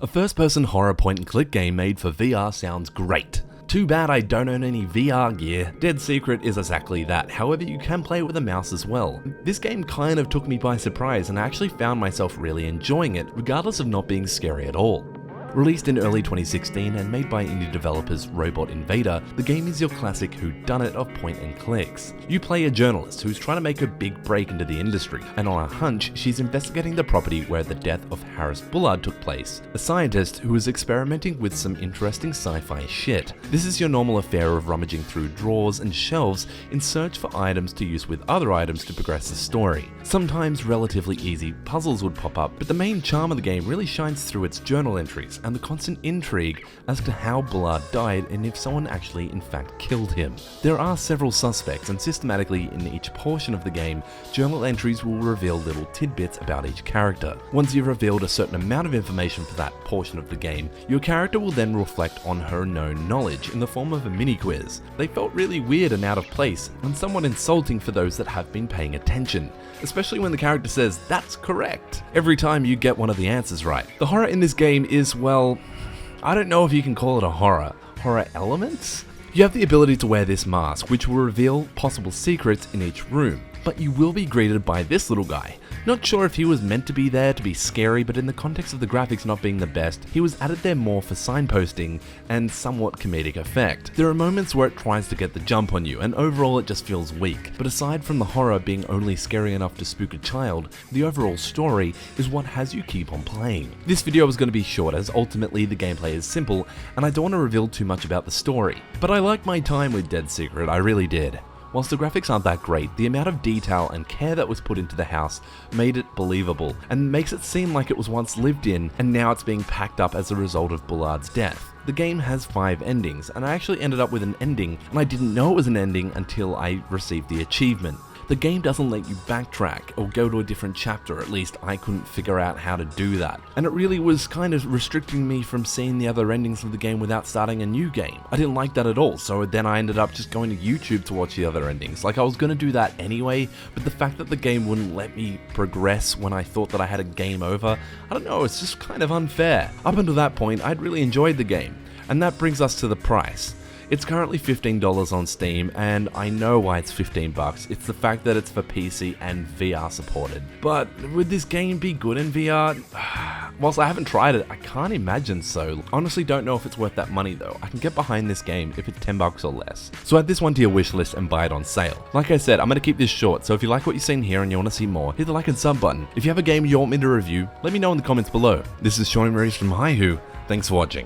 A first-person horror point-and-click game made for VR sounds great. Too bad I don't own any VR gear. Dead Secret is exactly that, however you can play with a mouse as well. This game kind of took me by surprise and I actually found myself really enjoying it, regardless of not being scary at all. Released in early 2016 and made by indie developers Robot Invader, the game is your classic whodunit of point and clicks. You play a journalist who's trying to make a big break into the industry, and on a hunch, she's investigating the property where the death of Harris Bullard took place, a scientist who is experimenting with some interesting sci-fi shit. This is your normal affair of rummaging through drawers and shelves in search for items to use with other items to progress the story. Sometimes relatively easy puzzles would pop up, but the main charm of the game really shines through its journal entries and the constant intrigue as to how Bullard died and if someone actually in fact killed him. There are several suspects, and systematically in each portion of the game, journal entries will reveal little tidbits about each character. Once you've revealed a certain amount of information for that portion of the game, your character will then reflect on her known knowledge in the form of a mini quiz. They felt really weird and out of place, and somewhat insulting for those that have been paying attention, especially when the character says, "That's correct," every time you get one of the answers right. The horror in this game is, well, I don't know if you can call it a horror. Horror elements? You have the ability to wear this mask, which will reveal possible secrets in each room, but you will be greeted by this little guy. Not sure if he was meant to be there to be scary, but in the context of the graphics not being the best, he was added there more for signposting and somewhat comedic effect. There are moments where it tries to get the jump on you, and overall it just feels weak. But aside from the horror being only scary enough to spook a child, the overall story is what has you keep on playing. This video is going to be short as ultimately the gameplay is simple, and I don't want to reveal too much about the story. But I liked my time with Dead Secret, I really did. Whilst the graphics aren't that great, the amount of detail and care that was put into the house made it believable and makes it seem like it was once lived in and now it's being packed up as a result of Bullard's death. The game has 5 endings, and I actually ended up with an ending, and I didn't know it was an ending until I received the achievement. The game doesn't let you backtrack or go to a different chapter, at least I couldn't figure out how to do that. And it really was kind of restricting me from seeing the other endings of the game without starting a new game. I didn't like that at all, so then I ended up just going to YouTube to watch the other endings. Like, I was going to do that anyway, but the fact that the game wouldn't let me progress when I thought that I had a game over, I don't know, it's just kind of unfair. Up until that point, I'd really enjoyed the game. And that brings us to the price. It's currently $15 on Steam, and I know why it's $15. It's the fact that it's for PC and VR supported. But would this game be good in VR? Whilst I haven't tried it, I can't imagine so. Honestly don't know if it's worth that money though. I can get behind this game if it's $10 or less. So add this one to your wish list and buy it on sale. Like I said, I'm going to keep this short, so if you like what you've seen here and you want to see more, hit the like and sub button. If you have a game you want me to review, let me know in the comments below. This is Sean Maurice from Hihu. Thanks for watching.